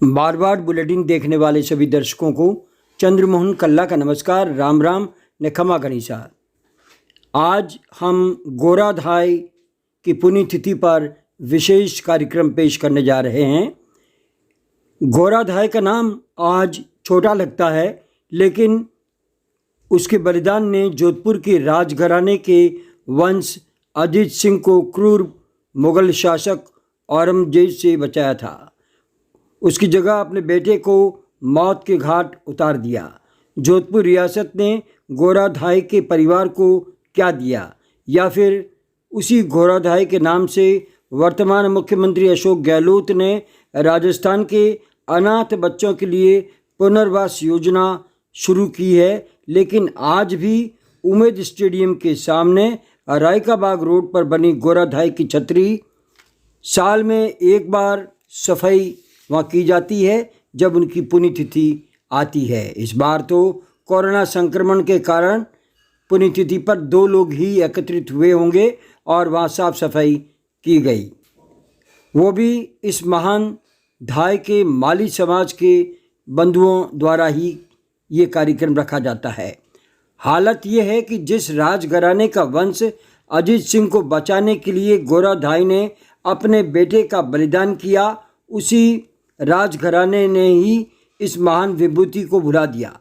बार बार bulletin देखने वाले सभी दर्शकों को चंद्रमोहन कल्ला का नमस्कार, राम राम ने खमा गणिसा। आज हम गोराधाय की पुण्यतिथि पर विशेष कार्यक्रम पेश करने जा रहे हैं। गोराधाय का नाम आज छोटा लगता है, लेकिन उसके बलिदान ने जोधपुर के राजघराने के वंश अजीत सिंह को क्रूर मुगल शासक औरंगजेब से बचाया था। उसकी जगह अपने बेटे को मौत के घाट उतार दिया। जोधपुर रियासत ने गोराधाय के परिवार को क्या दिया, या फिर उसी गोराधाय के नाम से वर्तमान मुख्यमंत्री अशोक गहलोत ने राजस्थान के अनाथ बच्चों के लिए पुनर्वास योजना शुरू की है। लेकिन आज भी उमेद स्टेडियम के सामने रायका बाग रोड पर बनी गोराधाय की छतरी साल में एक बार सफाई वहाँ की जाती है जब उनकी पुण्यतिथि आती है। इस बार तो कोरोना संक्रमण के कारण पुण्यतिथि पर 2 लोग ही एकत्रित हुए होंगे और वहाँ साफ सफाई की गई, वो भी इस महान धाय के माली समाज के बंधुओं द्वारा ही ये कार्यक्रम रखा जाता है। हालत ये है कि जिस राजघराने का वंश अजीत सिंह को बचाने के लिए गोराधाय ने अपने बेटे का बलिदान किया, उसी राजघराने ने ही इस महान विभूति को भुला दिया।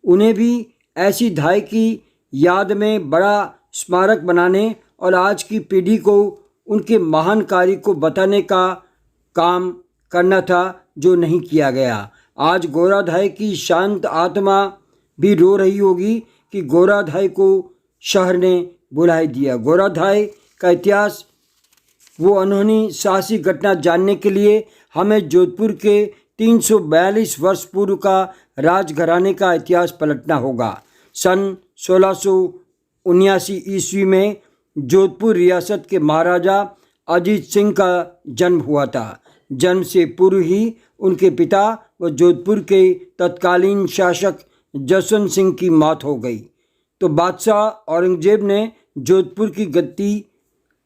उन्हें भी ऐसी धाय की याद में बड़ा स्मारक बनाने और आज की पीढ़ी को उनके महान कार्य को बताने का काम करना था, जो नहीं किया गया। आज गोराधाय की शांत आत्मा भी रो रही होगी कि गोराधाय को शहर ने बुला दिया। गोराधाय का इतिहास, वो अनहोनी साहसी घटना जानने के लिए हमें जोधपुर के 342 वर्ष पूर्व का राजघराने का इतिहास पलटना होगा। सन 1679 ईस्वी में जोधपुर रियासत के महाराजा अजीत सिंह का जन्म हुआ था। जन्म से पूर्व ही उनके पिता व जोधपुर के तत्कालीन शासक जसवंत सिंह की मौत हो गई, तो बादशाह औरंगजेब ने जोधपुर की गद्दी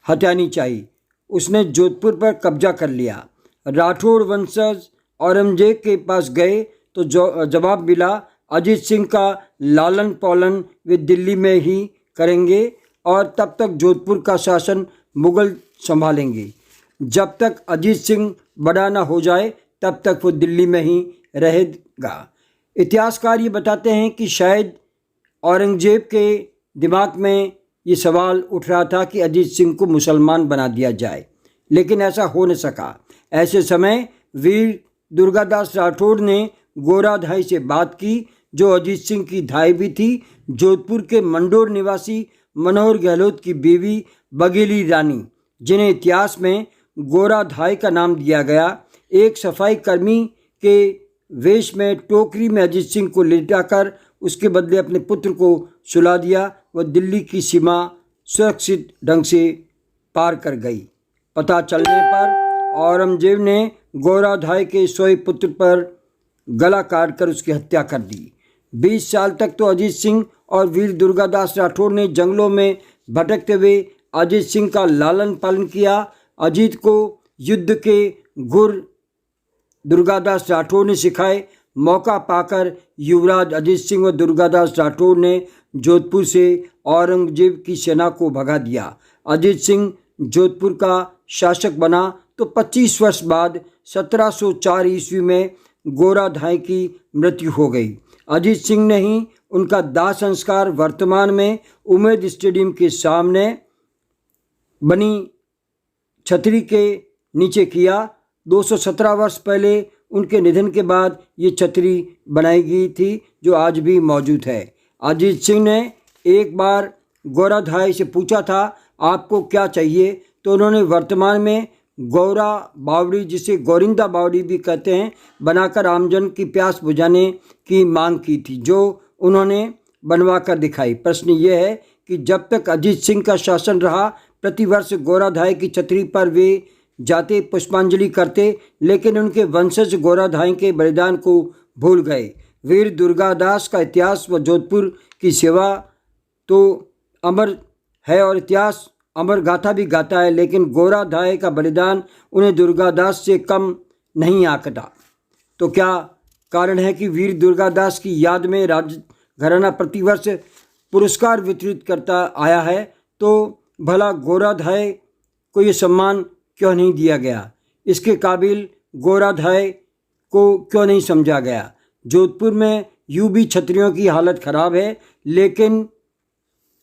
हथियानी चाहिए। उसने जोधपुर पर कब्जा कर लिया। राठौड़ वंशज औरंगजेब के पास गए तो जवाब मिला, अजीत सिंह का लालन पालन वे दिल्ली में ही करेंगे और तब तक जोधपुर का शासन मुगल संभालेंगे। जब तक अजीत सिंह बड़ा ना हो जाए तब तक वो दिल्ली में ही रहेगा। इतिहासकार ये बताते हैं कि शायद औरंगजेब के दिमाग में ये सवाल उठ रहा था कि अजीत सिंह को मुसलमान बना दिया जाए, लेकिन ऐसा हो न सका। ऐसे समय वीर दुर्गादास राठौड़ ने गोराधाय से बात की, जो अजीत सिंह की धाय भी थी। जोधपुर के मंडोर निवासी मनोहर गहलोत की बीवी बघेली रानी, जिन्हें इतिहास में गोराधाय का नाम दिया गया, एक सफाई कर्मी के वेश में टोकरी में अजीत सिंह को लिटाकर उसके बदले अपने पुत्र को सुला दिया। वह दिल्ली की सीमा सुरक्षित ढंग से पार कर गई। पता चलने पर औरंगजेब ने गोराधाय के सोए पुत्र पर गला काटकर उसकी हत्या कर दी। 20 साल तक तो अजीत सिंह और वीर दुर्गादास राठौड़ ने जंगलों में भटकते हुए अजीत सिंह का लालन पालन किया। अजीत को युद्ध के गुर दुर्गादास राठौड़ ने सिखाए। मौका पाकर युवराज अजीत सिंह व दुर्गादास राठौड़ ने जोधपुर से औरंगजेब की सेना को भगा दिया। अजीत सिंह जोधपुर का शासक बना तो 25 वर्ष बाद 1704 ईस्वी में गोराधाय की मृत्यु हो गई। अजीत सिंह ने ही उनका दाह संस्कार वर्तमान में उमेद स्टेडियम के सामने बनी छतरी के नीचे किया। 217 वर्ष पहले उनके निधन के बाद ये छतरी बनाई गई थी, जो आज भी मौजूद है। अजीत सिंह ने एक बार गोराधाय से पूछा था, आपको क्या चाहिए? तो उन्होंने वर्तमान में गौरा बावड़ी, जिसे गौरिंदा बावड़ी भी कहते हैं, बनाकर आमजन की प्यास बुझाने की मांग की थी, जो उन्होंने बनवा कर दिखाई। प्रश्न ये है कि जब तक अजीत सिंह का शासन रहा, प्रतिवर्ष गोराधाय की छतरी पर वे जाते, पुष्पांजलि करते, लेकिन उनके वंशज गोराधाय के बलिदान को भूल गए। वीर दुर्गादास का इतिहास व जोधपुर की सेवा तो अमर है और इतिहास अमर गाथा भी गाता है, लेकिन गोराधाय का बलिदान उन्हें दुर्गादास से कम नहीं आंकता। तो क्या कारण है कि वीर दुर्गादास की याद में राजघराना प्रतिवर्ष पुरस्कार वितरित करता आया है, तो भला गोराधाय को ये सम्मान क्यों नहीं दिया गया? इसके काबिल गोराधाय को क्यों नहीं समझा गया? जोधपुर में यूं भी क्षत्रियों की हालत खराब है, लेकिन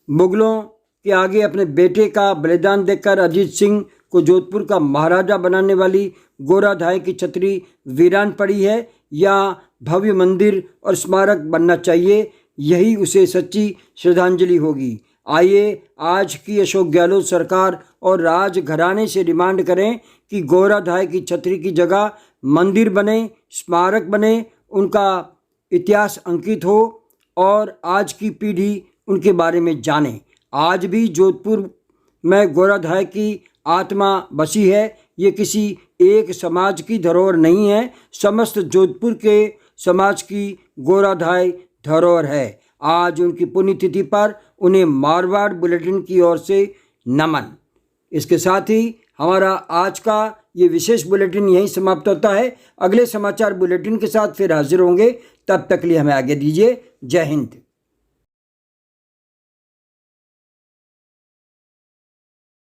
मुगलों के आगे अपने बेटे का बलिदान देकर अजीत सिंह को जोधपुर का महाराजा बनाने वाली गोराधाय की छतरी वीरान पड़ी है, या भव्य मंदिर और स्मारक बनना चाहिए? यही उसे सच्ची श्रद्धांजलि होगी। आइए आज की अशोक गहलोत सरकार और राजघराने से डिमांड करें कि गोराधाय की छतरी की जगह मंदिर बने, स्मारक बने, उनका इतिहास अंकित हो और आज की पीढ़ी उनके बारे में जाने। आज भी जोधपुर में गोराधाय की आत्मा बसी है। ये किसी एक समाज की धरोहर नहीं है, समस्त जोधपुर के समाज की गोराधाय धरोहर है। आज उनकी पुण्यतिथि पर उन्हें मारवाड़ बुलेटिन की ओर से नमन। इसके साथ ही हमारा आज का ये विशेष बुलेटिन यहीं समाप्त होता है। अगले समाचार बुलेटिन के साथ फिर हाजिर होंगे, तब तक लिए हमें आगे दीजिए। जय हिंद।